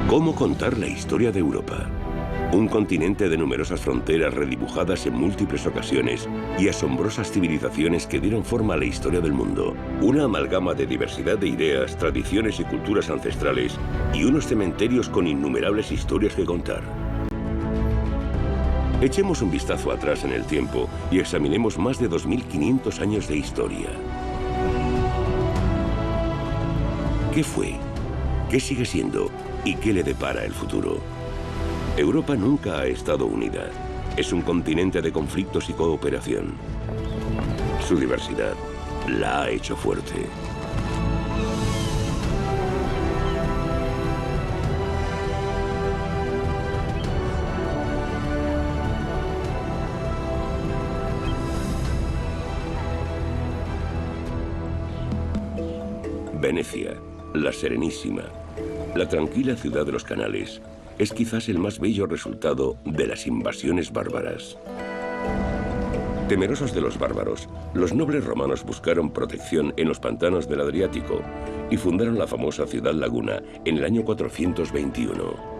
¿Cómo contar la historia de Europa? Un continente de numerosas fronteras redibujadas en múltiples ocasiones y asombrosas civilizaciones que dieron forma a la historia del mundo. Una amalgama de diversidad de ideas, tradiciones y culturas ancestrales y unos cementerios con innumerables historias que contar. Echemos un vistazo atrás en el tiempo y examinemos más de 2500 años de historia. ¿Qué fue? ¿Qué sigue siendo? ¿Y qué le depara el futuro? Europa nunca ha estado unida. Es un continente de conflictos y cooperación. Su diversidad la ha hecho fuerte. Venecia, la Serenísima, la tranquila ciudad de los canales, es quizás el más bello resultado de las invasiones bárbaras. Temerosos de los bárbaros, los nobles romanos buscaron protección en los pantanos del Adriático y fundaron la famosa ciudad laguna en el año 421.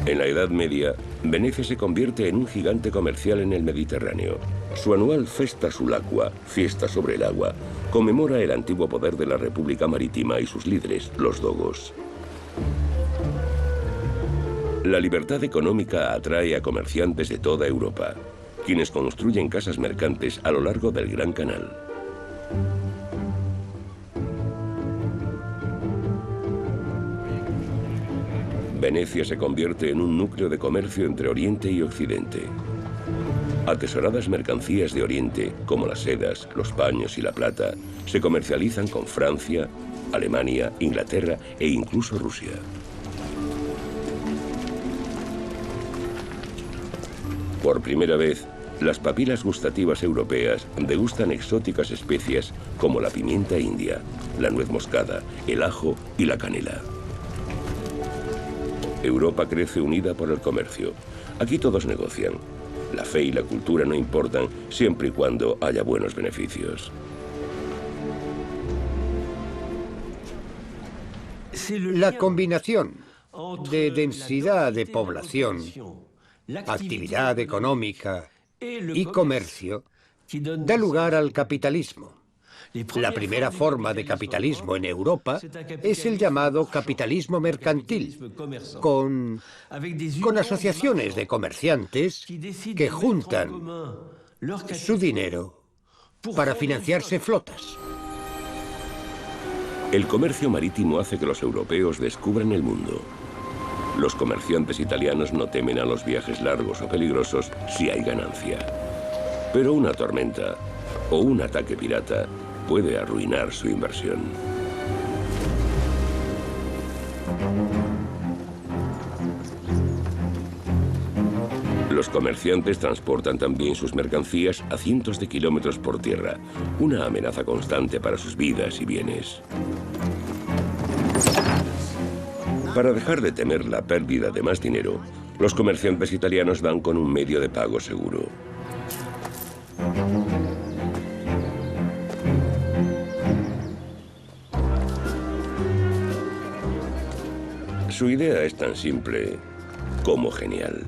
En la Edad Media, Venecia se convierte en un gigante comercial en el Mediterráneo. Su anual Festa Sulacua, fiesta sobre el agua, conmemora el antiguo poder de la República Marítima y sus líderes, los dogos. La libertad económica atrae a comerciantes de toda Europa, quienes construyen casas mercantes a lo largo del Gran Canal. Venecia se convierte en un núcleo de comercio entre Oriente y Occidente. Atesoradas mercancías de Oriente, como las sedas, los paños y la plata, se comercializan con Francia, Alemania, Inglaterra e incluso Rusia. Por primera vez, las papilas gustativas europeas degustan exóticas especias como la pimienta india, la nuez moscada, el ajo y la canela. Europa crece unida por el comercio. Aquí todos negocian. La fe y la cultura no importan siempre y cuando haya buenos beneficios. La combinación de densidad de población, actividad económica y comercio da lugar al capitalismo. La primera forma de capitalismo en Europa es el llamado capitalismo mercantil, con asociaciones de comerciantes que juntan su dinero para financiarse flotas. El comercio marítimo hace que los europeos descubran el mundo. Los comerciantes italianos no temen a los viajes largos o peligrosos si hay ganancia. Pero una tormenta o un ataque pirata puede arruinar su inversión. Los comerciantes transportan también sus mercancías a cientos de kilómetros por tierra, una amenaza constante para sus vidas y bienes. Para dejar de temer la pérdida de más dinero, los comerciantes italianos dan con un medio de pago seguro. Su idea es tan simple como genial.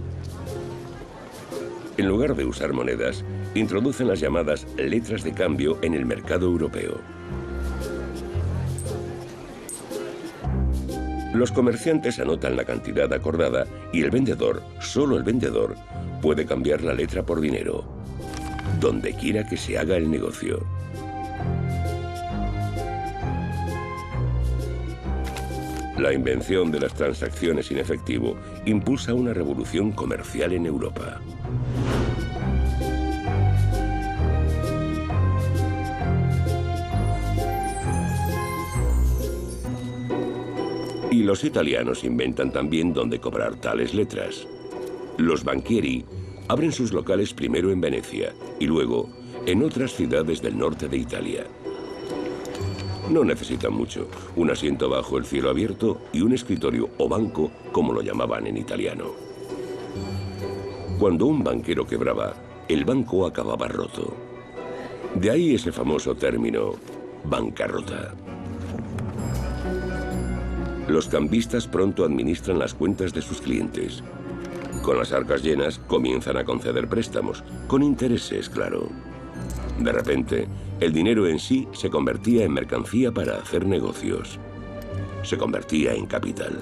En lugar de usar monedas, introducen las llamadas letras de cambio en el mercado europeo. Los comerciantes anotan la cantidad acordada y el vendedor, solo el vendedor, puede cambiar la letra por dinero, donde quiera que se haga el negocio. La invención de las transacciones en efectivo impulsa una revolución comercial en Europa. Y los italianos inventan también dónde cobrar tales letras. Los banchieri abren sus locales primero en Venecia y luego en otras ciudades del norte de Italia. No necesitan mucho, un asiento bajo el cielo abierto y un escritorio o banco, como lo llamaban en italiano. Cuando un banquero quebraba, el banco acababa roto. De ahí ese famoso término, bancarrota. Los cambistas pronto administran las cuentas de sus clientes. Con las arcas llenas, comienzan a conceder préstamos, con intereses, claro. De repente, el dinero en sí se convertía en mercancía para hacer negocios. Se convertía en capital.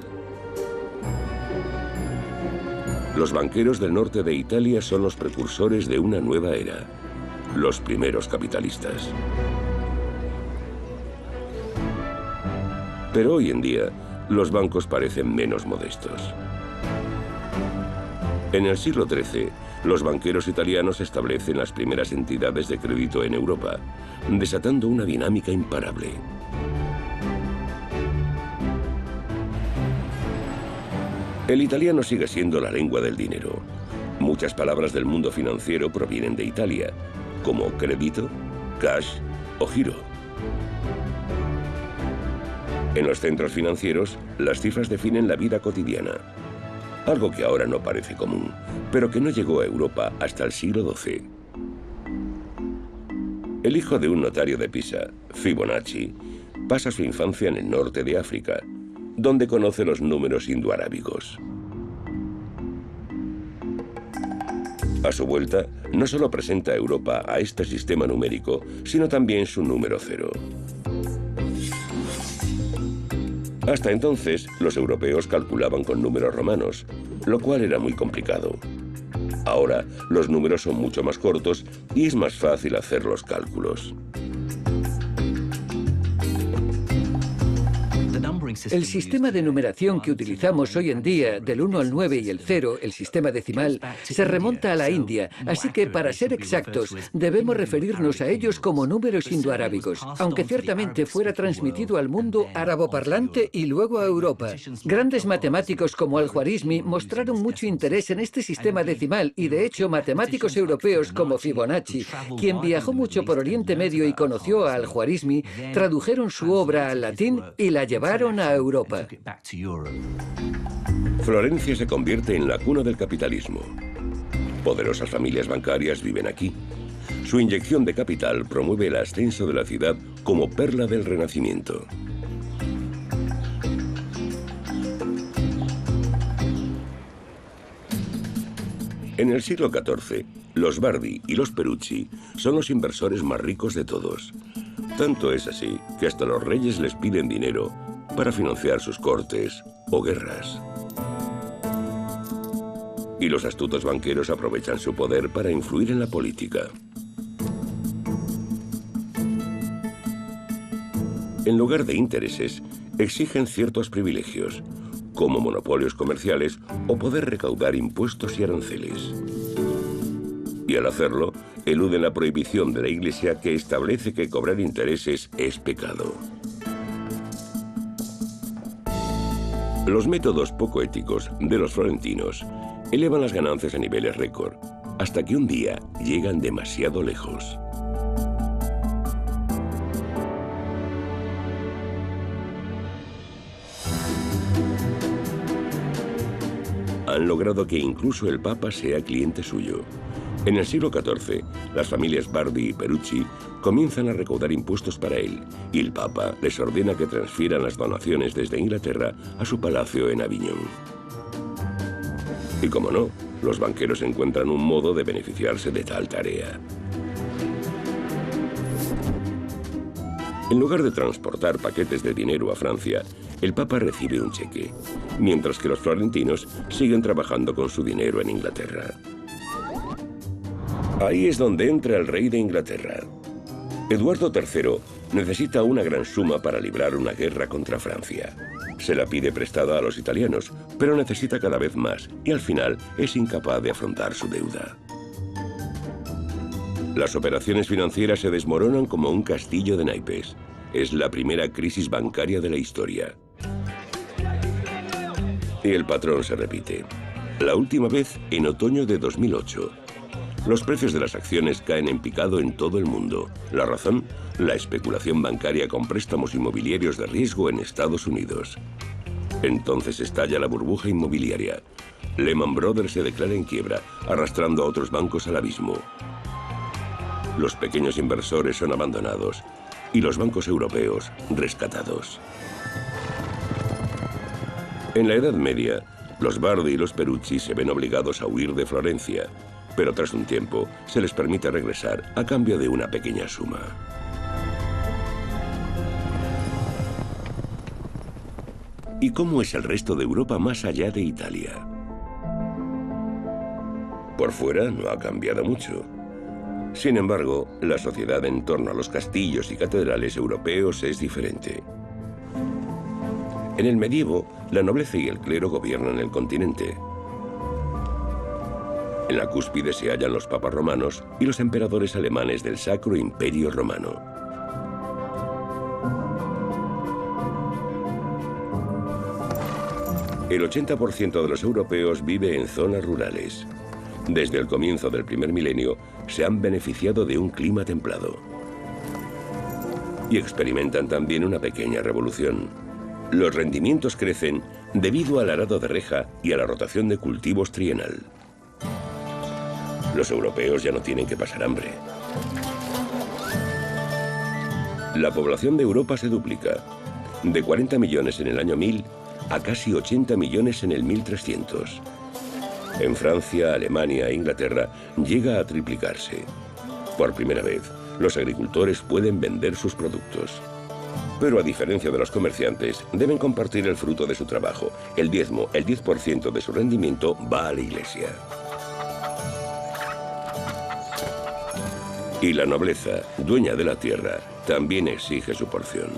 Los banqueros del norte de Italia son los precursores de una nueva era, los primeros capitalistas. Pero hoy en día, los bancos parecen menos modestos. En el siglo XIII, los banqueros italianos establecen las primeras entidades de crédito en Europa, desatando una dinámica imparable. El italiano sigue siendo la lengua del dinero. Muchas palabras del mundo financiero provienen de Italia, como crédito, cash o giro. En los centros financieros, las cifras definen la vida cotidiana. Algo que ahora no parece común, pero que no llegó a Europa hasta el siglo XII. El hijo de un notario de Pisa, Fibonacci, pasa su infancia en el norte de África, donde conoce los números indoarábigos. A su vuelta, no solo presenta a Europa a este sistema numérico, sino también su número cero. Hasta entonces, los europeos calculaban con números romanos, lo cual era muy complicado. Ahora, los números son mucho más cortos y es más fácil hacer los cálculos. El sistema de numeración que utilizamos hoy en día, del 1 al 9 y el 0, el sistema decimal, se remonta a la India, así que para ser exactos, debemos referirnos a ellos como números indoarábigos, aunque ciertamente fuera transmitido al mundo árabo-parlante y luego a Europa. Grandes matemáticos como Al-Khwarizmi mostraron mucho interés en este sistema decimal y de hecho matemáticos europeos como Fibonacci, quien viajó mucho por Oriente Medio y conoció a Al-Khwarizmi, tradujeron su obra al latín y la llevaron a Europa. Florencia se convierte en la cuna del capitalismo. Poderosas familias bancarias viven aquí. Su inyección de capital promueve el ascenso de la ciudad como perla del Renacimiento. En el siglo XIV, los Bardi y los Perucci son los inversores más ricos de todos. Tanto es así que hasta los reyes les piden dinero para financiar sus cortes o guerras. Y los astutos banqueros aprovechan su poder para influir en la política. En lugar de intereses, exigen ciertos privilegios, como monopolios comerciales o poder recaudar impuestos y aranceles. Y al hacerlo, eluden la prohibición de la Iglesia que establece que cobrar intereses es pecado. Los métodos poco éticos de los florentinos elevan las ganancias a niveles récord, hasta que un día llegan demasiado lejos. Han logrado que incluso el Papa sea cliente suyo. En el siglo XIV, las familias Bardi y Perucci comienzan a recaudar impuestos para él, y el Papa les ordena que transfieran las donaciones desde Inglaterra a su palacio en Aviñón. Y como no, los banqueros encuentran un modo de beneficiarse de tal tarea. En lugar de transportar paquetes de dinero a Francia, el Papa recibe un cheque, mientras que los florentinos siguen trabajando con su dinero en Inglaterra. Ahí es donde entra el rey de Inglaterra. Eduardo III necesita una gran suma para librar una guerra contra Francia. Se la pide prestada a los italianos, pero necesita cada vez más y al final es incapaz de afrontar su deuda. Las operaciones financieras se desmoronan como un castillo de naipes. Es la primera crisis bancaria de la historia. Y el patrón se repite. La última vez en otoño de 2008. Los precios de las acciones caen en picado en todo el mundo. ¿La razón? La especulación bancaria con préstamos inmobiliarios de riesgo en Estados Unidos. Entonces estalla la burbuja inmobiliaria. Lehman Brothers se declara en quiebra, arrastrando a otros bancos al abismo. Los pequeños inversores son abandonados y los bancos europeos rescatados. En la Edad Media, los Bardi y los Perucci se ven obligados a huir de Florencia, pero tras un tiempo se les permite regresar a cambio de una pequeña suma. ¿Y cómo es el resto de Europa más allá de Italia? Por fuera no ha cambiado mucho. Sin embargo, la sociedad en torno a los castillos y catedrales europeos es diferente. En el medievo, la nobleza y el clero gobiernan el continente. En la cúspide se hallan los papas romanos y los emperadores alemanes del Sacro Imperio Romano. El 80% de los europeos vive en zonas rurales. Desde el comienzo del primer milenio, se han beneficiado de un clima templado. Y experimentan también una pequeña revolución. Los rendimientos crecen debido al arado de reja y a la rotación de cultivos trienal. Los europeos ya no tienen que pasar hambre. La población de Europa se duplica, de 40 millones en el año 1000 a casi 80 millones en el 1300. En Francia, Alemania e Inglaterra llega a triplicarse. Por primera vez, los agricultores pueden vender sus productos. Pero a diferencia de los comerciantes, deben compartir el fruto de su trabajo. El diezmo, el 10% de su rendimiento, va a la iglesia. Y la nobleza, dueña de la tierra, también exige su porción.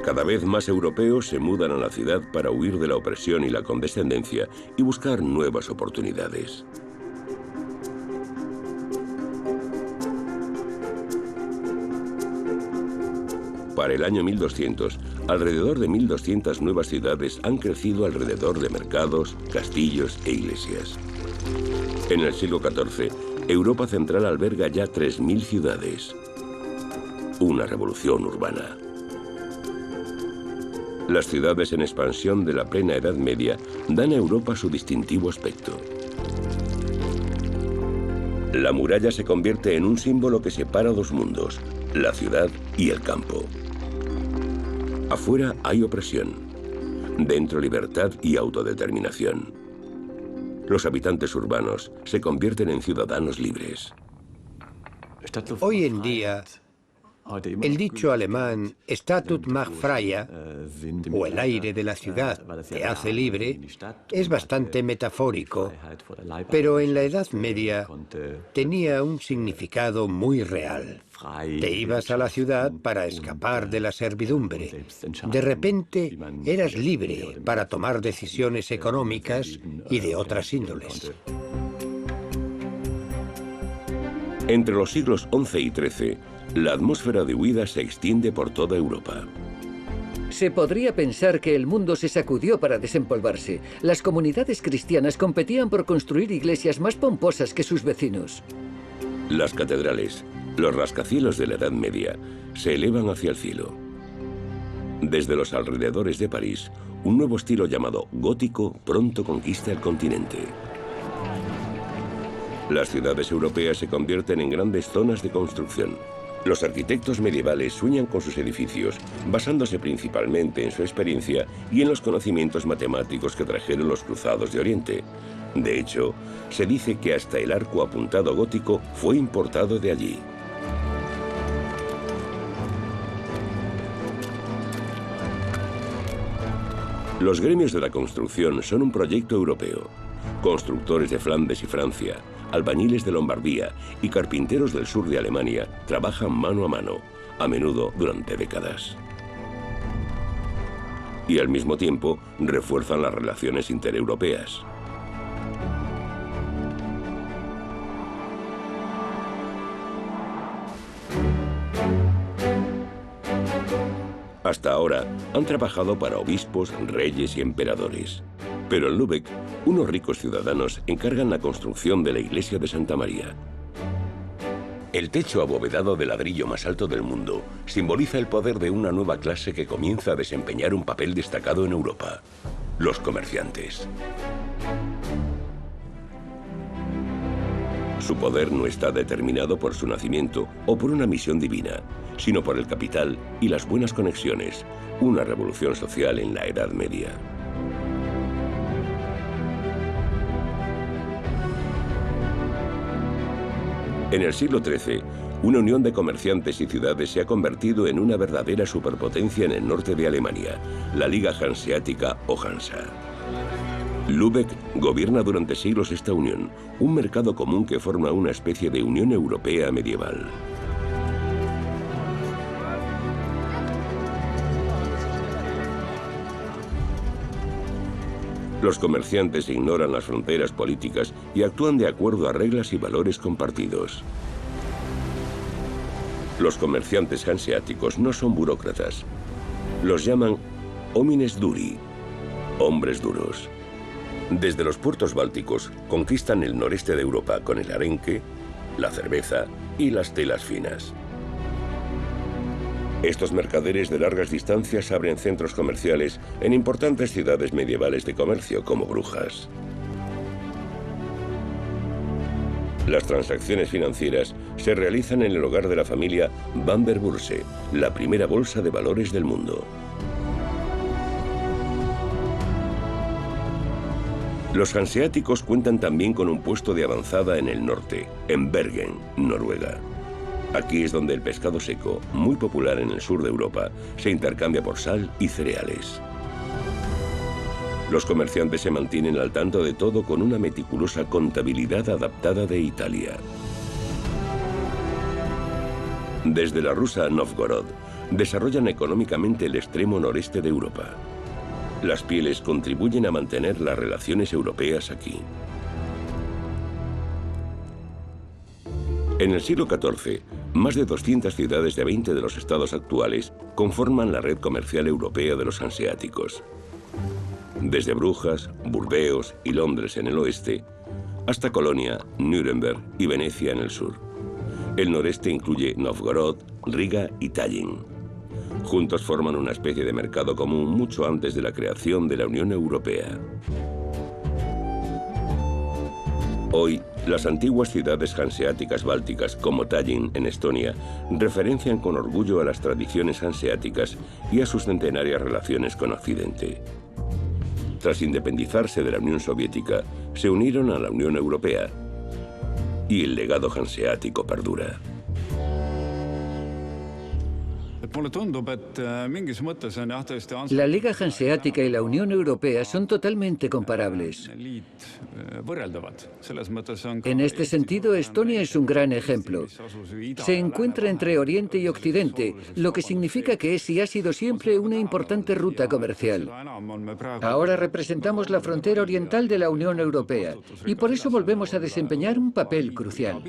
Cada vez más europeos se mudan a la ciudad para huir de la opresión y la condescendencia y buscar nuevas oportunidades. Para el año 1200, alrededor de 1200 nuevas ciudades han crecido alrededor de mercados, castillos e iglesias. En el siglo XIV, Europa central alberga ya 3000 ciudades. Una revolución urbana. Las ciudades en expansión de la plena Edad Media dan a Europa su distintivo aspecto. La muralla se convierte en un símbolo que separa dos mundos, la ciudad y el campo. Afuera hay opresión, dentro libertad y autodeterminación. Los habitantes urbanos se convierten en ciudadanos libres. Hoy en día, el dicho alemán Statut macht freie, o el aire de la ciudad te hace libre, es bastante metafórico, pero en la Edad Media tenía un significado muy real. Te ibas a la ciudad para escapar de la servidumbre. De repente eras libre para tomar decisiones económicas y de otras índoles. Entre los siglos XI y XIII, la atmósfera de huida se extiende por toda Europa. Se podría pensar que el mundo se sacudió para desempolvarse. Las comunidades cristianas competían por construir iglesias más pomposas que sus vecinos. Las catedrales, los rascacielos de la Edad Media, se elevan hacia el cielo. Desde los alrededores de París, un nuevo estilo llamado gótico pronto conquista el continente. Las ciudades europeas se convierten en grandes zonas de construcción. Los arquitectos medievales sueñan con sus edificios, basándose principalmente en su experiencia y en los conocimientos matemáticos que trajeron los cruzados de Oriente. De hecho, se dice que hasta el arco apuntado gótico fue importado de allí. Los gremios de la construcción son un proyecto europeo. Constructores de Flandes y Francia, albañiles de Lombardía y carpinteros del sur de Alemania trabajan mano a mano, a menudo durante décadas. Y al mismo tiempo refuerzan las relaciones intereuropeas. Hasta ahora han trabajado para obispos, reyes y emperadores. Pero en Lübeck, unos ricos ciudadanos encargan la construcción de la iglesia de Santa María. El techo abovedado de ladrillo más alto del mundo simboliza el poder de una nueva clase que comienza a desempeñar un papel destacado en Europa: los comerciantes. Su poder no está determinado por su nacimiento o por una misión divina, sino por el capital y las buenas conexiones, una revolución social en la Edad Media. En el siglo XIII, una unión de comerciantes y ciudades se ha convertido en una verdadera superpotencia en el norte de Alemania, la Liga Hanseática o Hansa. Lübeck gobierna durante siglos esta unión, un mercado común que forma una especie de Unión Europea medieval. Los comerciantes ignoran las fronteras políticas y actúan de acuerdo a reglas y valores compartidos. Los comerciantes hanseáticos no son burócratas. Los llaman homines duri, hombres duros. Desde los puertos bálticos conquistan el noreste de Europa con el arenque, la cerveza y las telas finas. Estos mercaderes de largas distancias abren centros comerciales en importantes ciudades medievales de comercio como Brujas. Las transacciones financieras se realizan en el hogar de la familia Van der Burse, la primera bolsa de valores del mundo. Los hanseáticos cuentan también con un puesto de avanzada en el norte, en Bergen, Noruega. Aquí es donde el pescado seco, muy popular en el sur de Europa, se intercambia por sal y cereales. Los comerciantes se mantienen al tanto de todo con una meticulosa contabilidad adaptada de Italia. Desde la rusa Novgorod, desarrollan económicamente el extremo noreste de Europa. Las pieles contribuyen a mantener las relaciones europeas aquí. En el siglo XIV, más de 200 ciudades de 20 de los estados actuales conforman la red comercial europea de los hanseáticos. Desde Brujas, Burdeos y Londres en el oeste, hasta Colonia, Nuremberg y Venecia en el sur. El noreste incluye Novgorod, Riga y Tallinn. Juntos forman una especie de mercado común mucho antes de la creación de la Unión Europea. Hoy, las antiguas ciudades hanseáticas bálticas, como Tallinn en Estonia, referencian con orgullo a las tradiciones hanseáticas y a sus centenarias relaciones con Occidente. Tras independizarse de la Unión Soviética, se unieron a la Unión Europea y el legado hanseático perdura. La Liga Hanseática y la Unión Europea son totalmente comparables. En este sentido, Estonia es un gran ejemplo. Se encuentra entre Oriente y Occidente, lo que significa que es y ha sido siempre una importante ruta comercial. Ahora representamos la frontera oriental de la Unión Europea y por eso volvemos a desempeñar un papel crucial.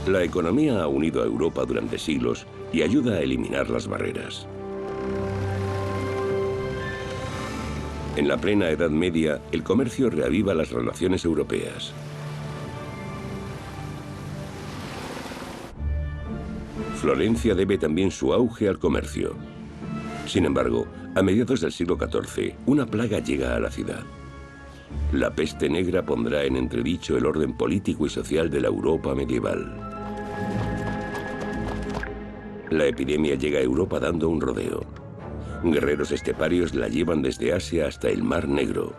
La economía ha unido a Europa durante siglos y ayuda a eliminar las barreras. En la plena Edad Media, el comercio reaviva las relaciones europeas. Florencia debe también su auge al comercio. Sin embargo, a mediados del siglo XIV, una plaga llega a la ciudad. La peste negra pondrá en entredicho el orden político y social de la Europa medieval. La epidemia llega a Europa dando un rodeo. Guerreros esteparios la llevan desde Asia hasta el Mar Negro.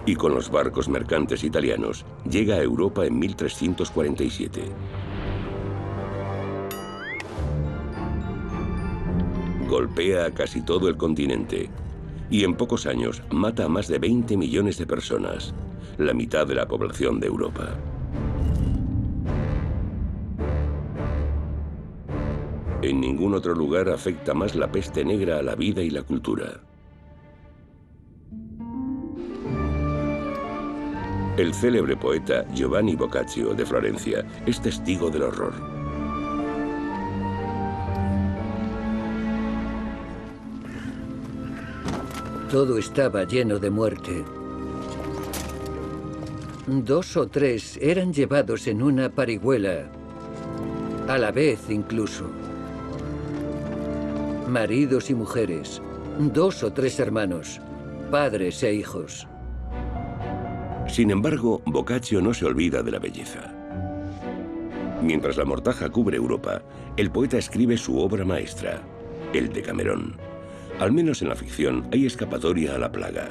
Y con los barcos mercantes italianos, llega a Europa en 1347. Golpea a casi todo el continente y en pocos años mata a más de 20 millones de personas, la mitad de la población de Europa. En ningún otro lugar afecta más la peste negra a la vida y la cultura. El célebre poeta Giovanni Boccaccio de Florencia es testigo del horror. Todo estaba lleno de muerte. 2 o 3 eran llevados en una parihuela, a la vez incluso. Maridos y mujeres, 2 o 3 hermanos, padres e hijos. Sin embargo, Boccaccio no se olvida de la belleza. Mientras la mortaja cubre Europa, el poeta escribe su obra maestra, el Decamerón. Al menos en la ficción hay escapatoria a la plaga.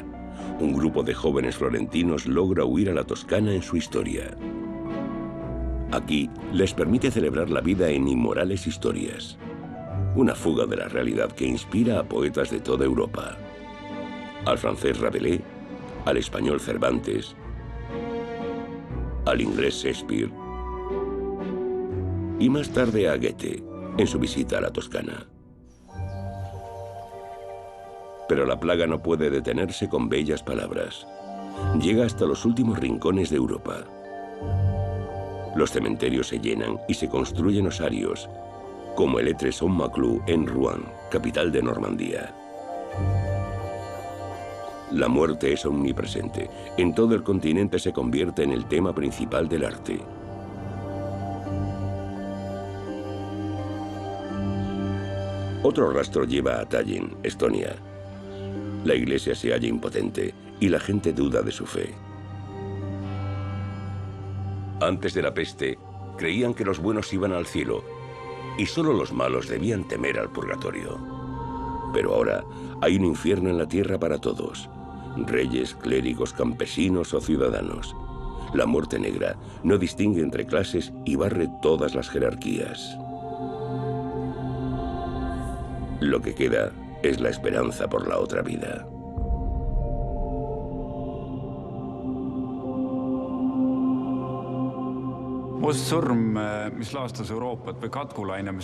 Un grupo de jóvenes florentinos logra huir a la Toscana en su historia. Aquí les permite celebrar la vida en inmorales historias. Una fuga de la realidad que inspira a poetas de toda Europa. Al francés Rabelais, al español Cervantes, al inglés Shakespeare y más tarde a Goethe en su visita a la Toscana. Pero la plaga no puede detenerse con bellas palabras. Llega hasta los últimos rincones de Europa. Los cementerios se llenan y se construyen osarios, como el Étrees-en-Maclou en Rouen, capital de Normandía. La muerte es omnipresente. En todo el continente se convierte en el tema principal del arte. Otro rastro lleva a Tallinn, Estonia. La iglesia se halla impotente y la gente duda de su fe. Antes de la peste, creían que los buenos iban al cielo y solo los malos debían temer al purgatorio. Pero ahora hay un infierno en la tierra para todos, reyes, clérigos, campesinos o ciudadanos. La muerte negra no distingue entre clases y barre todas las jerarquías. Lo que queda es la esperanza por la otra vida.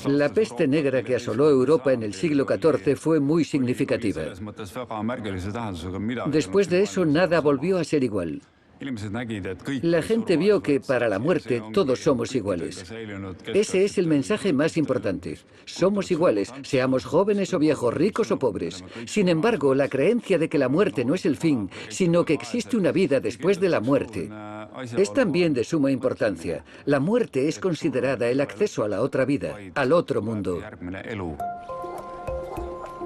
La peste negra que asoló Europa en el siglo XIV fue muy significativa. Después de eso, nada volvió a ser igual. La gente vio que para la muerte todos somos iguales. Ese es el mensaje más importante. Somos iguales, seamos jóvenes o viejos, ricos o pobres. Sin embargo, la creencia de que la muerte no es el fin, sino que existe una vida después de la muerte, es también de suma importancia. La muerte es considerada el acceso a la otra vida, al otro mundo.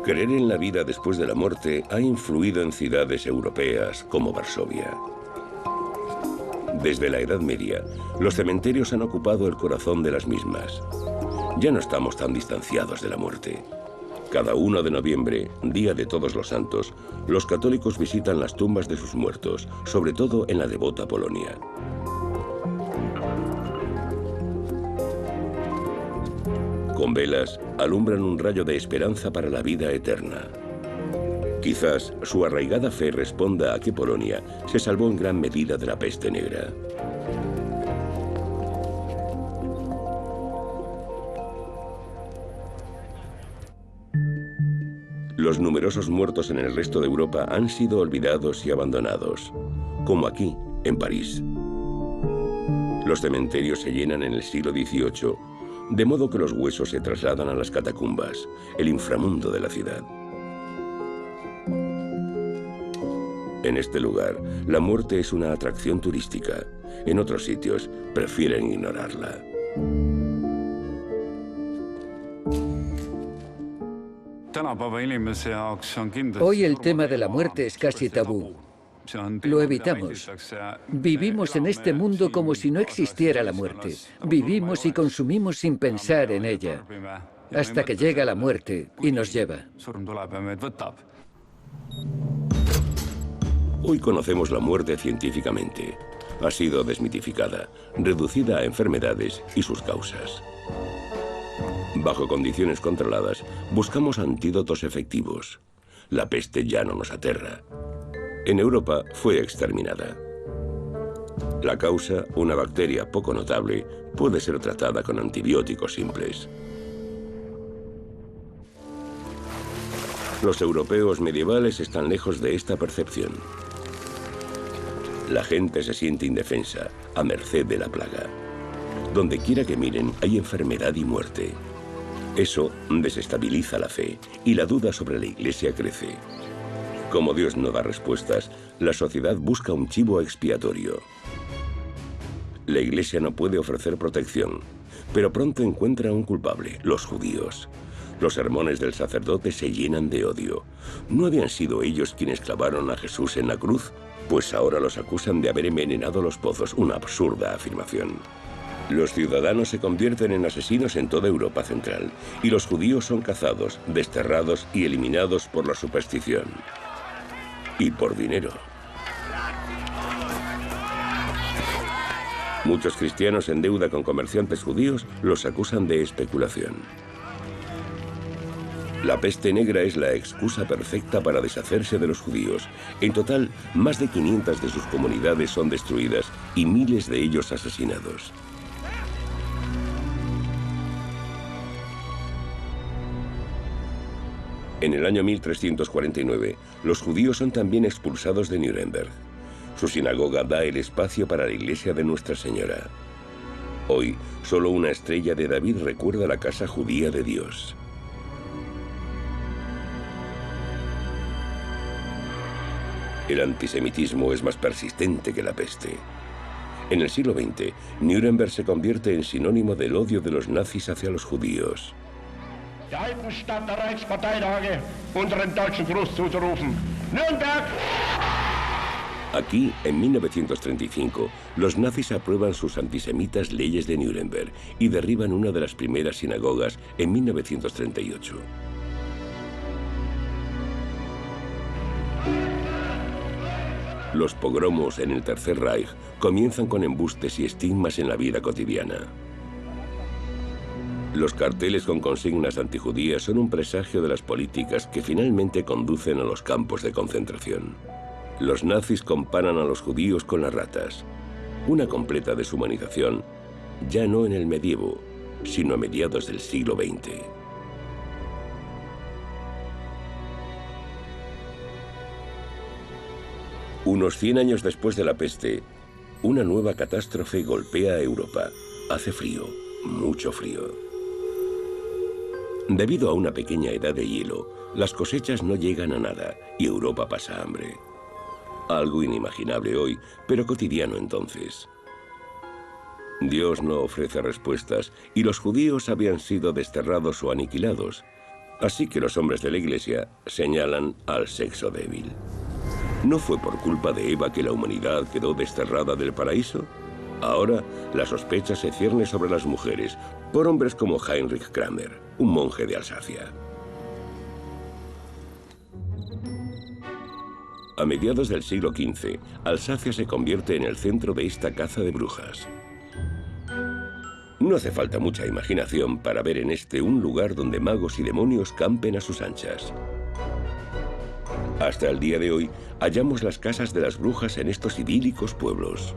Creer en la vida después de la muerte ha influido en ciudades europeas como Varsovia. Desde la Edad Media, los cementerios han ocupado el corazón de las mismas. Ya no estamos tan distanciados de la muerte. Cada 1 de noviembre, Día de Todos los Santos, los católicos visitan las tumbas de sus muertos, sobre todo en la devota Polonia. Con velas, alumbran un rayo de esperanza para la vida eterna. Quizás su arraigada fe responda a que Polonia se salvó en gran medida de la peste negra. Los numerosos muertos en el resto de Europa han sido olvidados y abandonados, como aquí, en París. Los cementerios se llenan en el siglo XVIII, de modo que los huesos se trasladan a las catacumbas, el inframundo de la ciudad. En este lugar, la muerte es una atracción turística. En otros sitios, prefieren ignorarla. Hoy el tema de la muerte es casi tabú. Lo evitamos. Vivimos en este mundo como si no existiera la muerte. Vivimos y consumimos sin pensar en ella, hasta que llega la muerte y nos lleva. Hoy conocemos la muerte científicamente. Ha sido desmitificada, reducida a enfermedades y sus causas. Bajo condiciones controladas, buscamos antídotos efectivos. La peste ya no nos aterra. En Europa fue exterminada. La causa, una bacteria poco notable, puede ser tratada con antibióticos simples. Los europeos medievales están lejos de esta percepción. La gente se siente indefensa, a merced de la plaga. Donde quiera que miren, hay enfermedad y muerte. Eso desestabiliza la fe y la duda sobre la Iglesia crece. Como Dios no da respuestas, la sociedad busca un chivo expiatorio. La Iglesia no puede ofrecer protección, pero pronto encuentra un culpable, los judíos. Los sermones del sacerdote se llenan de odio. ¿No habían sido ellos quienes clavaron a Jesús en la cruz? pues ahora los acusan de haber envenenado los pozos, una absurda afirmación. Los ciudadanos se convierten en asesinos en toda Europa Central, y los judíos son cazados, desterrados y eliminados por la superstición. Y por dinero. Muchos cristianos en deuda con comerciantes judíos los acusan de especulación. La peste negra es la excusa perfecta para deshacerse de los judíos. En total, más de 500 de sus comunidades son destruidas y miles de ellos asesinados. En el año 1349, los judíos son también expulsados de Nuremberg. Su sinagoga da el espacio para la iglesia de Nuestra Señora. Hoy, solo una estrella de David recuerda la casa judía de Dios. El antisemitismo es más persistente que la peste. En el siglo XX, Nuremberg se convierte en sinónimo del odio de los nazis hacia los judíos. Aquí, en 1935, los nazis aprueban sus antisemitas leyes de Nuremberg y derriban una de las primeras sinagogas en 1938. Los pogromos en el Tercer Reich comienzan con embustes y estigmas en la vida cotidiana. Los carteles con consignas antijudías son un presagio de las políticas que finalmente conducen a los campos de concentración. Los nazis comparan a los judíos con las ratas. Una completa deshumanización, ya no en el medievo, sino a mediados del siglo XX. Unos 100 años después de la peste, una nueva catástrofe golpea a Europa. Hace frío, mucho frío. Debido a una pequeña edad de hielo, las cosechas no llegan a nada y Europa pasa hambre. Algo inimaginable hoy, pero cotidiano entonces. Dios no ofrece respuestas y los judíos habían sido desterrados o aniquilados. Así que los hombres de la Iglesia señalan al sexo débil. ¿No fue por culpa de Eva que la humanidad quedó desterrada del paraíso? Ahora, la sospecha se cierne sobre las mujeres, por hombres como Heinrich Kramer, un monje de Alsacia. A mediados del siglo XV, Alsacia se convierte en el centro de esta caza de brujas. No hace falta mucha imaginación para ver en este un lugar donde magos y demonios campen a sus anchas. Hasta el día de hoy, hallamos las casas de las brujas en estos idílicos pueblos.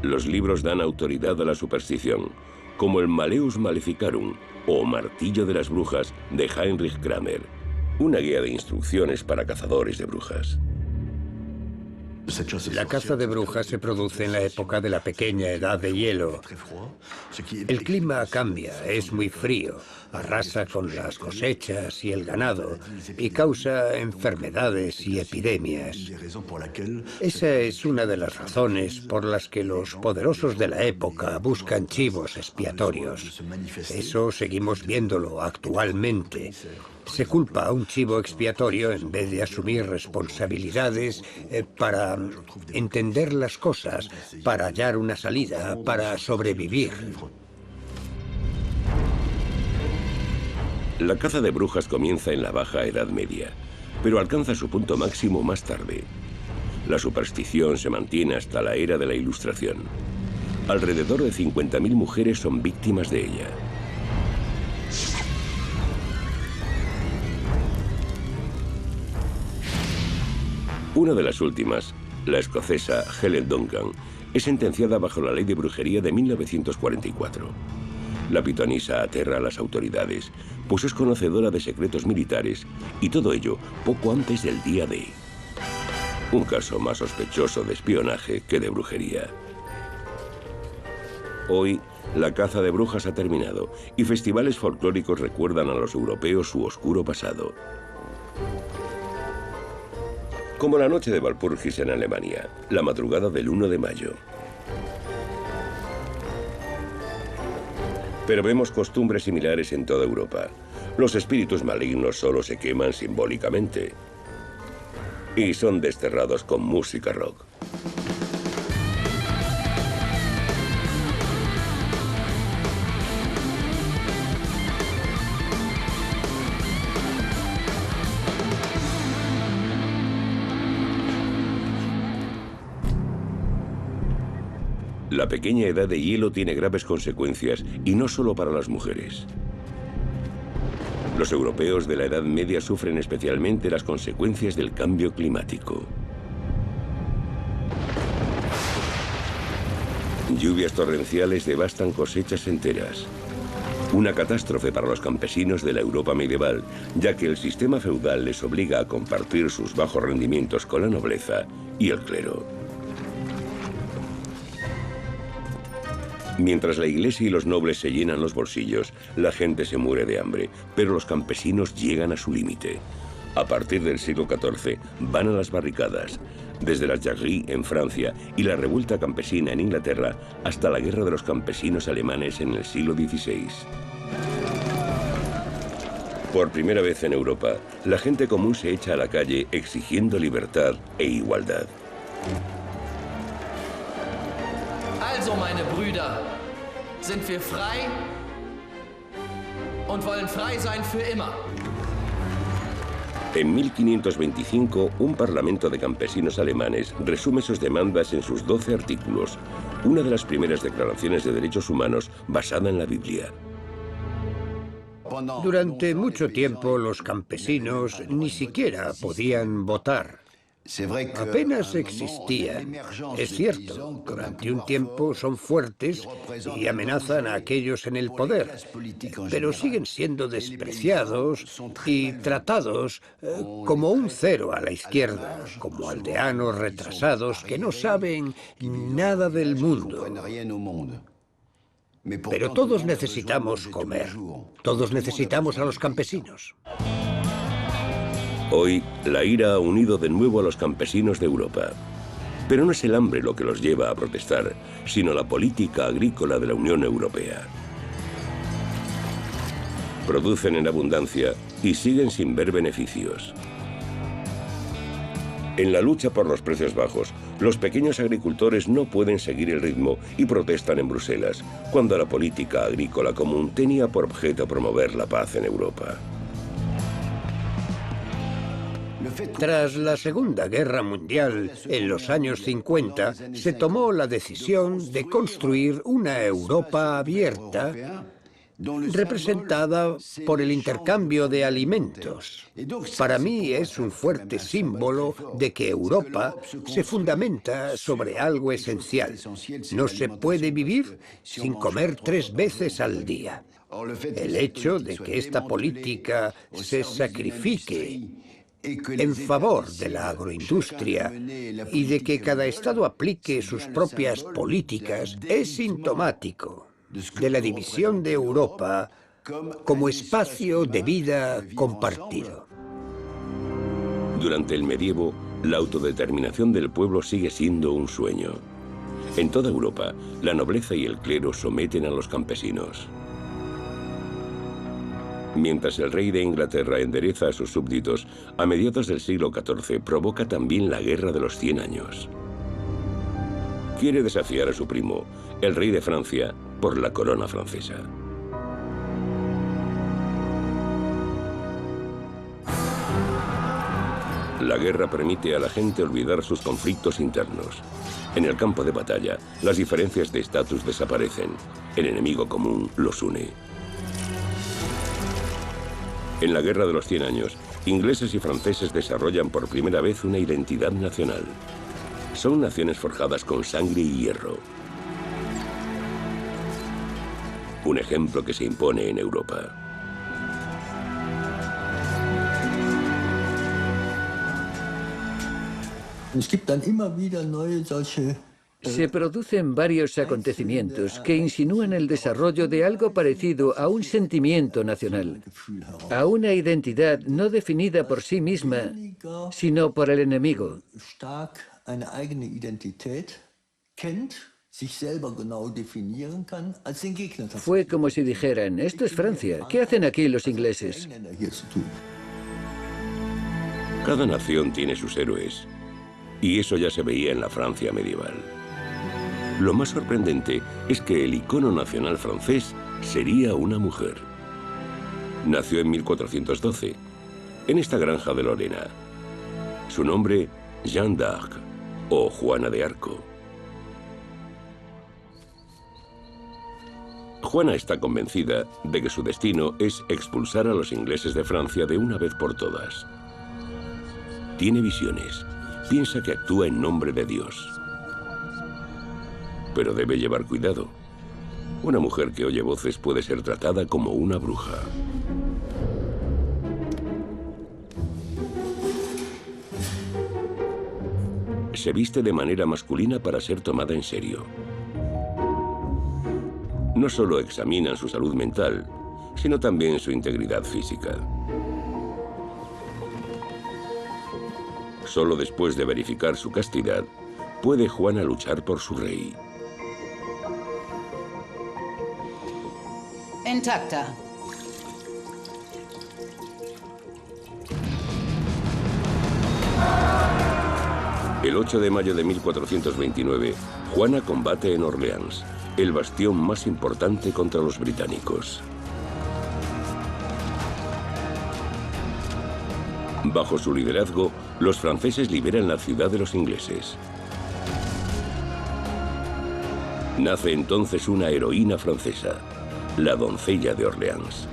Los libros dan autoridad a la superstición, como el Malleus Maleficarum o Martillo de las Brujas de Heinrich Kramer, una guía de instrucciones para cazadores de brujas. La caza de brujas se produce en la época de la pequeña edad de hielo. El clima cambia, es muy frío, arrasa con las cosechas y el ganado y causa enfermedades y epidemias. Esa es una de las razones por las que los poderosos de la época buscan chivos expiatorios. Eso seguimos viéndolo actualmente. Se culpa a un chivo expiatorio en vez de asumir responsabilidades para entender las cosas, para hallar una salida, para sobrevivir. La caza de brujas comienza en la Baja Edad Media, pero alcanza su punto máximo más tarde. La superstición se mantiene hasta la era de la Ilustración. Alrededor de 50.000 mujeres son víctimas de ella. Una de las últimas, la escocesa Helen Duncan, es sentenciada bajo la ley de brujería de 1944. La pitonisa aterra a las autoridades, pues es conocedora de secretos militares, y todo ello poco antes del día D. Un caso más sospechoso de espionaje que de brujería. Hoy, la caza de brujas ha terminado, y festivales folclóricos recuerdan a los europeos su oscuro pasado. Como la noche de Walpurgis en Alemania, la madrugada del 1 de mayo. Pero vemos costumbres similares en toda Europa. Los espíritus malignos solo se queman simbólicamente y son desterrados con música rock. La pequeña edad de hielo tiene graves consecuencias, y no solo para las mujeres. Los europeos de la Edad Media sufren especialmente las consecuencias del cambio climático. Lluvias torrenciales devastan cosechas enteras. Una catástrofe para los campesinos de la Europa medieval, ya que el sistema feudal les obliga a compartir sus bajos rendimientos con la nobleza y el clero. Mientras la iglesia y los nobles se llenan los bolsillos, la gente se muere de hambre, pero los campesinos llegan a su límite. A partir del siglo XIV van a las barricadas, desde las Jacqueries en Francia y la revuelta campesina en Inglaterra hasta la guerra de los campesinos alemanes en el siglo XVI. Por primera vez en Europa, la gente común se echa a la calle exigiendo libertad e igualdad. Also, meine Brüder, sind wir frei und wollen frei sein für immer. En 1525, un parlamento de campesinos alemanes resume sus demandas en sus 12 artículos, una de las primeras declaraciones de derechos humanos basada en la Biblia. Durante mucho tiempo los campesinos ni siquiera podían votar. Apenas existían. Es cierto, durante un tiempo son fuertes y amenazan a aquellos en el poder, pero siguen siendo despreciados y tratados como un cero a la izquierda, como aldeanos retrasados que no saben nada del mundo. Pero todos necesitamos comer. Todos necesitamos a los campesinos. Hoy, la ira ha unido de nuevo a los campesinos de Europa. Pero no es el hambre lo que los lleva a protestar, sino la política agrícola de la Unión Europea. Producen en abundancia y siguen sin ver beneficios. En la lucha por los precios bajos, los pequeños agricultores no pueden seguir el ritmo y protestan en Bruselas, cuando la política agrícola común tenía por objeto promover la paz en Europa. Tras la Segunda Guerra Mundial, en los años 50, se tomó la decisión de construir una Europa abierta, representada por el intercambio de alimentos. Para mí es un fuerte símbolo de que Europa se fundamenta sobre algo esencial. No se puede vivir sin comer 3 veces al día. El hecho de que esta política se sacrifique en favor de la agroindustria y de que cada Estado aplique sus propias políticas es sintomático de la división de Europa como espacio de vida compartido. Durante el medievo, la autodeterminación del pueblo sigue siendo un sueño. En toda Europa, la nobleza y el clero someten a los campesinos. Mientras el rey de Inglaterra endereza a sus súbditos, a mediados del siglo XIV provoca también la Guerra de los 100 años. Quiere desafiar a su primo, el rey de Francia, por la corona francesa. La guerra permite a la gente olvidar sus conflictos internos. En el campo de batalla, las diferencias de estatus desaparecen. El enemigo común los une. En la Guerra de los 100 años, ingleses y franceses desarrollan por primera vez una identidad nacional. Son naciones forjadas con sangre y hierro. Un ejemplo que se impone en Europa. Se producen varios acontecimientos que insinúan el desarrollo de algo parecido a un sentimiento nacional, a una identidad no definida por sí misma, sino por el enemigo. Fue como si dijeran, esto es Francia, ¿qué hacen aquí los ingleses? Cada nación tiene sus héroes, y eso ya se veía en la Francia medieval. Lo más sorprendente es que el icono nacional francés sería una mujer. Nació en 1412, en esta granja de Lorena. Su nombre, Jeanne d'Arc, o Juana de Arco. Juana está convencida de que su destino es expulsar a los ingleses de Francia de una vez por todas. Tiene visiones, piensa que actúa en nombre de Dios. Pero debe llevar cuidado. Una mujer que oye voces puede ser tratada como una bruja. Se viste de manera masculina para ser tomada en serio. No solo examinan su salud mental, sino también su integridad física. Solo después de verificar su castidad, puede Juana luchar por su rey. Intacta. El 8 de mayo de 1429, Juana combate en Orleans, el bastión más importante contra los británicos. Bajo su liderazgo, los franceses liberan la ciudad de los ingleses. Nace entonces una heroína francesa, la doncella de Orleans.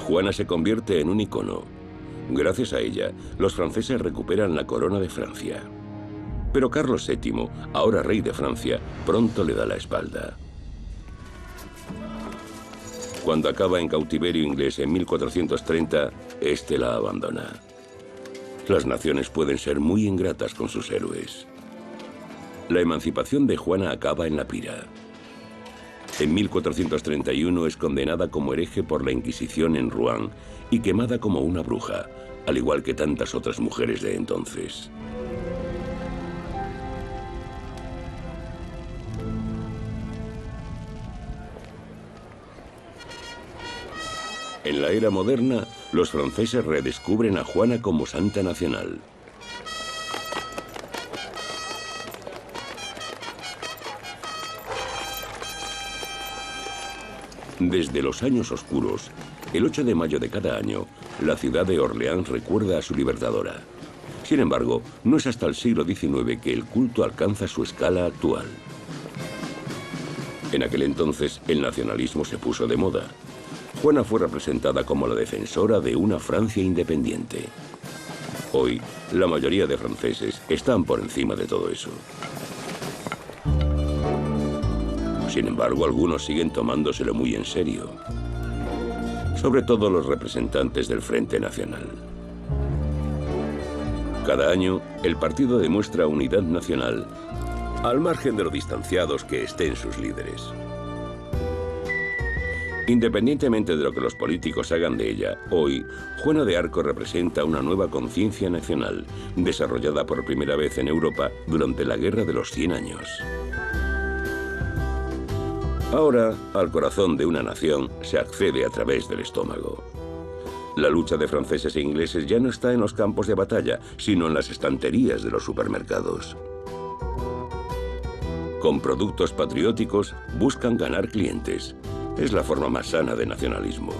Juana se convierte en un icono. Gracias a ella, los franceses recuperan la corona de Francia. Pero Carlos VII, ahora rey de Francia, pronto le da la espalda. Cuando acaba en cautiverio inglés en 1430, este la abandona. Las naciones pueden ser muy ingratas con sus héroes. La emancipación de Juana acaba en la Pira. En 1431 es condenada como hereje por la Inquisición en Rouen y quemada como una bruja, al igual que tantas otras mujeres de entonces. En la era moderna, los franceses redescubren a Juana como santa nacional. Desde los años oscuros, el 8 de mayo de cada año, la ciudad de Orleans recuerda a su libertadora. Sin embargo, no es hasta el siglo XIX que el culto alcanza su escala actual. En aquel entonces, el nacionalismo se puso de moda. Juana fue representada como la defensora de una Francia independiente. Hoy, la mayoría de franceses están por encima de todo eso. Sin embargo, algunos siguen tomándoselo muy en serio. Sobre todo los representantes del Frente Nacional. Cada año, el partido demuestra unidad nacional, al margen de lo distanciados que estén sus líderes. Independientemente de lo que los políticos hagan de ella, hoy, Juana de Arco representa una nueva conciencia nacional, desarrollada por primera vez en Europa durante la Guerra de los 100 años. Ahora, al corazón de una nación se accede a través del estómago. La lucha de franceses e ingleses ya no está en los campos de batalla, sino en las estanterías de los supermercados. Con productos patrióticos buscan ganar clientes. Es la forma más sana de nacionalismo.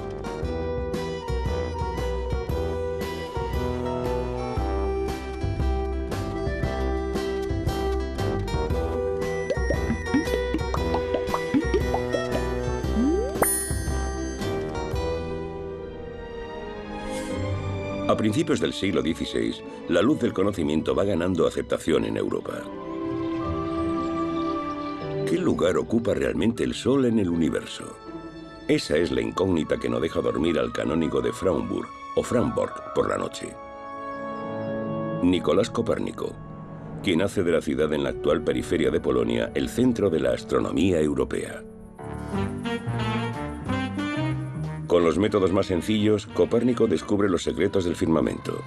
A principios del siglo XVI, la luz del conocimiento va ganando aceptación en Europa. ¿Qué lugar ocupa realmente el Sol en el universo? Esa es la incógnita que no deja dormir al canónigo de Frauenburg o Framborg por la noche. Nicolás Copérnico, quien hace de la ciudad en la actual periferia de Polonia el centro de la astronomía europea. Con los métodos más sencillos, Copérnico descubre los secretos del firmamento.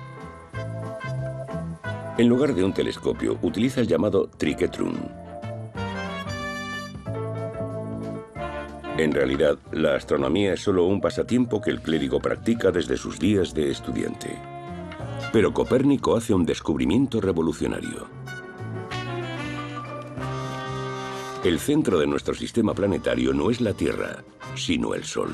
En lugar de un telescopio, utiliza el llamado triquetrum. En realidad, la astronomía es solo un pasatiempo que el clérigo practica desde sus días de estudiante. Pero Copérnico hace un descubrimiento revolucionario. El centro de nuestro sistema planetario no es la Tierra, sino el Sol.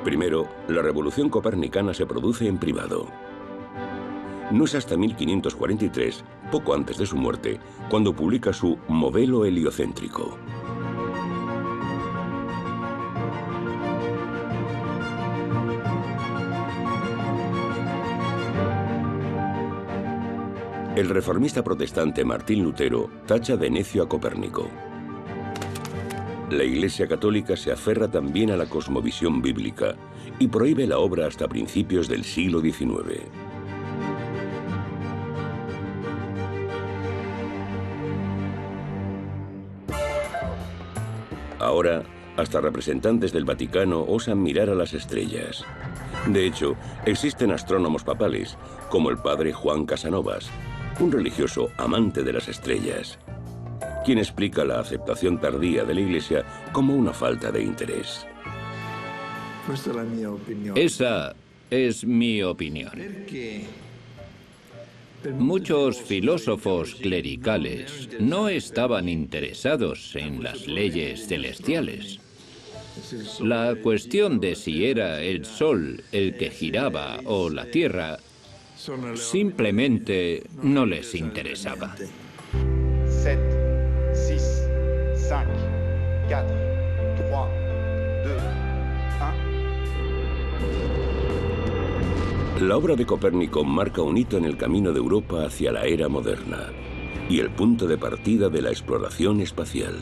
Primero, la revolución copernicana se produce en privado. No es hasta 1543, poco antes de su muerte, cuando publica su modelo heliocéntrico. El reformista protestante Martín Lutero tacha de necio a Copérnico. La Iglesia Católica se aferra también a la cosmovisión bíblica y prohíbe la obra hasta principios del siglo XIX. Ahora, hasta representantes del Vaticano osan mirar a las estrellas. De hecho, existen astrónomos papales, como el padre Juan Casanovas, un religioso amante de las estrellas, quien explica la aceptación tardía de la Iglesia como una falta de interés. Esa es mi opinión. Muchos filósofos clericales no estaban interesados en las leyes celestiales. La cuestión de si era el Sol el que giraba o la Tierra simplemente no les interesaba. 7, 6, 5, 4, 3, 2, 1. La obra de Copérnico marca un hito en el camino de Europa hacia la era moderna y el punto de partida de la exploración espacial.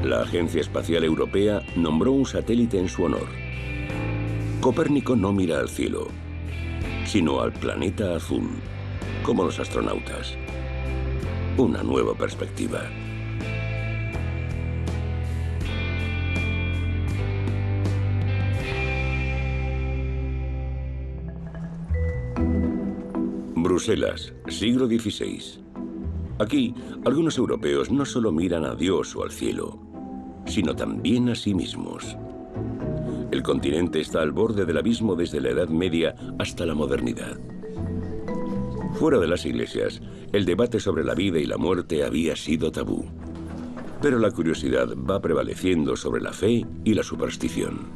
La Agencia Espacial Europea nombró un satélite en su honor. Copérnico no mira al cielo, sino al planeta azul, como los astronautas. Una nueva perspectiva. Bruselas, siglo XVI. Aquí, algunos europeos no solo miran a Dios o al cielo, sino también a sí mismos. El continente está al borde del abismo desde la Edad Media hasta la modernidad. Fuera de las iglesias, el debate sobre la vida y la muerte había sido tabú. Pero la curiosidad va prevaleciendo sobre la fe y la superstición.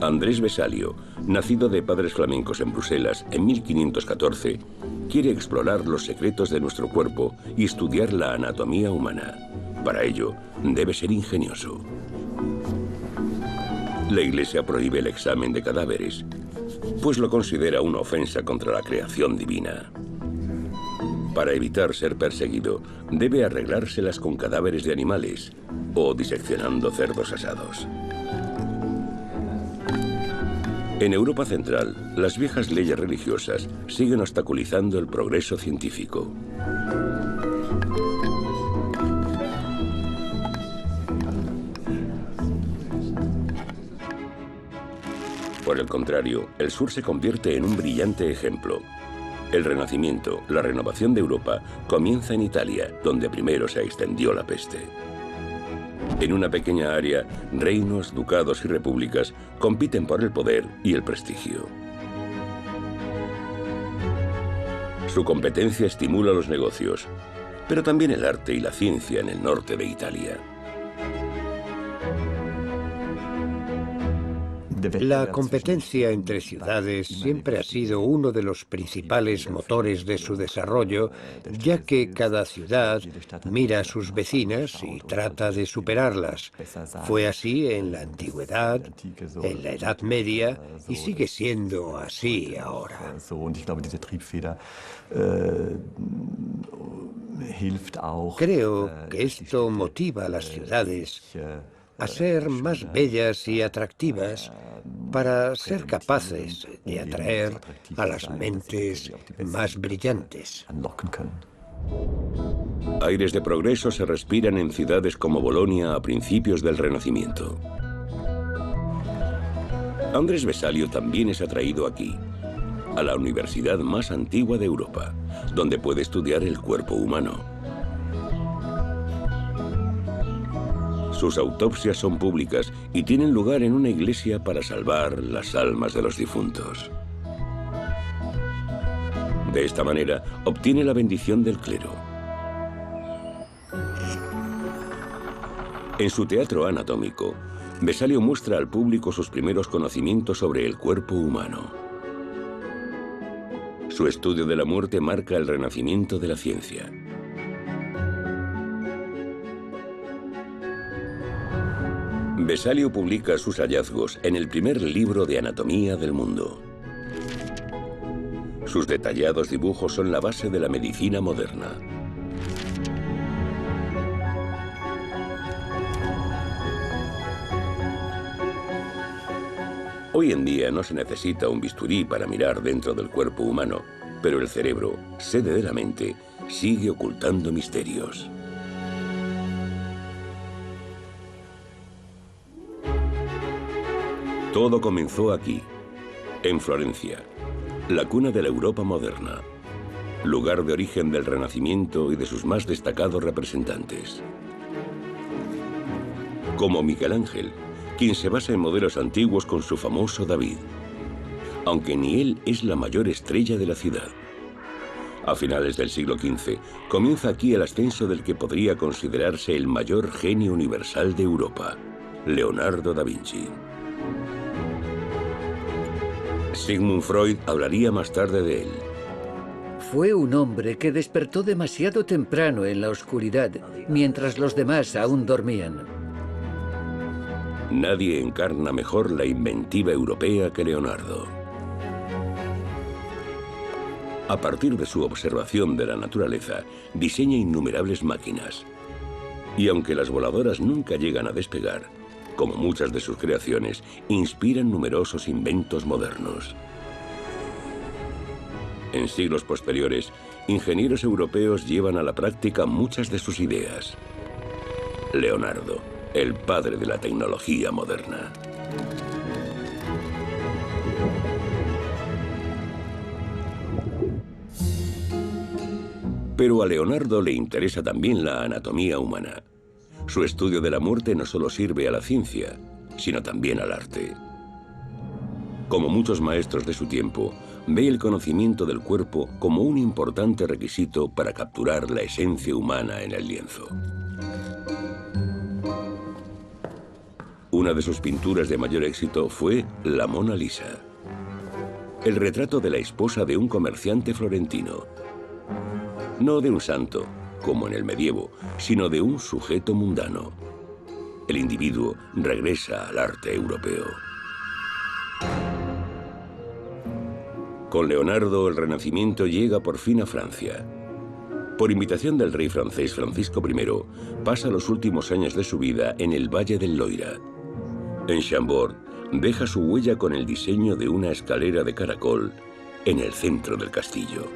Andrés Vesalio, nacido de padres flamencos en Bruselas en 1514, quiere explorar los secretos de nuestro cuerpo y estudiar la anatomía humana. Para ello, debe ser ingenioso. La Iglesia prohíbe el examen de cadáveres, pues lo considera una ofensa contra la creación divina. Para evitar ser perseguido, debe arreglárselas con cadáveres de animales o diseccionando cerdos asados. En Europa Central, las viejas leyes religiosas siguen obstaculizando el progreso científico. Por el contrario, el sur se convierte en un brillante ejemplo. El Renacimiento, la renovación de Europa, comienza en Italia, donde primero se extendió la peste. En una pequeña área, reinos, ducados y repúblicas compiten por el poder y el prestigio. Su competencia estimula los negocios, pero también el arte y la ciencia en el norte de Italia. La competencia entre ciudades siempre ha sido uno de los principales motores de su desarrollo, ya que cada ciudad mira a sus vecinas y trata de superarlas. Fue así en la antigüedad, en la Edad Media y sigue siendo así ahora. Creo que esto motiva a las ciudades a ser más bellas y atractivas para ser capaces de atraer a las mentes más brillantes. Aires de progreso se respiran en ciudades como Bolonia a principios del Renacimiento. Andrés Vesalio también es atraído aquí, a la universidad más antigua de Europa, donde puede estudiar el cuerpo humano. Sus autopsias son públicas y tienen lugar en una iglesia para salvar las almas de los difuntos. De esta manera, obtiene la bendición del clero. En su teatro anatómico, Vesalio muestra al público sus primeros conocimientos sobre el cuerpo humano. Su estudio de la muerte marca el renacimiento de la ciencia. Vesalio publica sus hallazgos en el primer libro de anatomía del mundo. Sus detallados dibujos son la base de la medicina moderna. Hoy en día no se necesita un bisturí para mirar dentro del cuerpo humano, pero el cerebro, sede de la mente, sigue ocultando misterios. Todo comenzó aquí, en Florencia, la cuna de la Europa moderna, lugar de origen del Renacimiento y de sus más destacados representantes. Como Miguel Ángel, quien se basa en modelos antiguos con su famoso David, aunque ni él es la mayor estrella de la ciudad. A finales del siglo XV, comienza aquí el ascenso del que podría considerarse el mayor genio universal de Europa, Leonardo da Vinci. Sigmund Freud hablaría más tarde de él. Fue un hombre que despertó demasiado temprano en la oscuridad, mientras los demás aún dormían. Nadie encarna mejor la inventiva europea que Leonardo. A partir de su observación de la naturaleza, diseña innumerables máquinas. Y aunque las voladoras nunca llegan a despegar, como muchas de sus creaciones, inspiran numerosos inventos modernos. En siglos posteriores, ingenieros europeos llevan a la práctica muchas de sus ideas. Leonardo, el padre de la tecnología moderna. Pero a Leonardo le interesa también la anatomía humana. Su estudio de la muerte no solo sirve a la ciencia, sino también al arte. Como muchos maestros de su tiempo, ve el conocimiento del cuerpo como un importante requisito para capturar la esencia humana en el lienzo. Una de sus pinturas de mayor éxito fue la Mona Lisa, el retrato de la esposa de un comerciante florentino. No de un santo, como en el medievo, sino de un sujeto mundano. El individuo regresa al arte europeo. Con Leonardo, el Renacimiento llega por fin a Francia. Por invitación del rey francés Francisco I, pasa los últimos años de su vida en el Valle del Loira. En Chambord, deja su huella con el diseño de una escalera de caracol en el centro del castillo.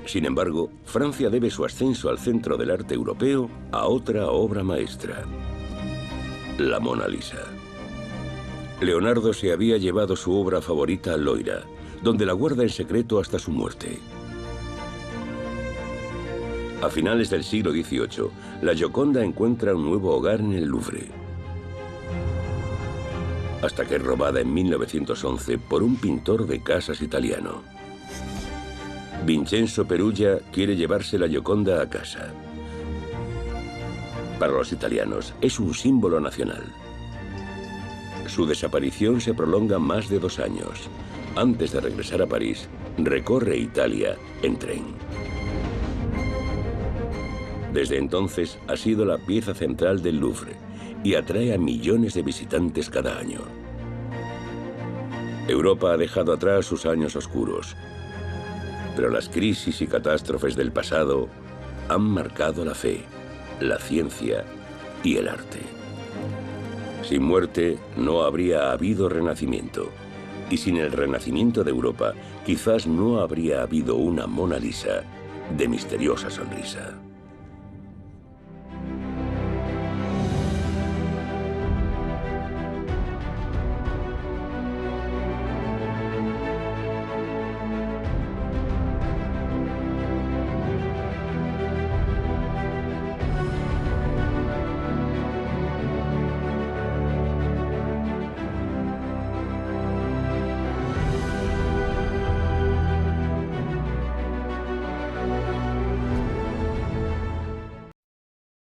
Sin embargo, Francia debe su ascenso al centro del arte europeo a otra obra maestra, la Mona Lisa. Leonardo se había llevado su obra favorita a Loira, donde la guarda en secreto hasta su muerte. A finales del siglo XVIII, la Gioconda encuentra un nuevo hogar en el Louvre, hasta que es robada en 1911 por un pintor de casas italiano. Vincenzo Perugia quiere llevarse la Gioconda a casa. Para los italianos es un símbolo nacional. Su desaparición se prolonga más de 2 años. Antes de regresar a París, recorre Italia en tren. Desde entonces ha sido la pieza central del Louvre y atrae a millones de visitantes cada año. Europa ha dejado atrás sus años oscuros, pero las crisis y catástrofes del pasado han marcado la fe, la ciencia y el arte. Sin muerte no habría habido renacimiento. Y sin el renacimiento de Europa, quizás no habría habido una Mona Lisa de misteriosa sonrisa.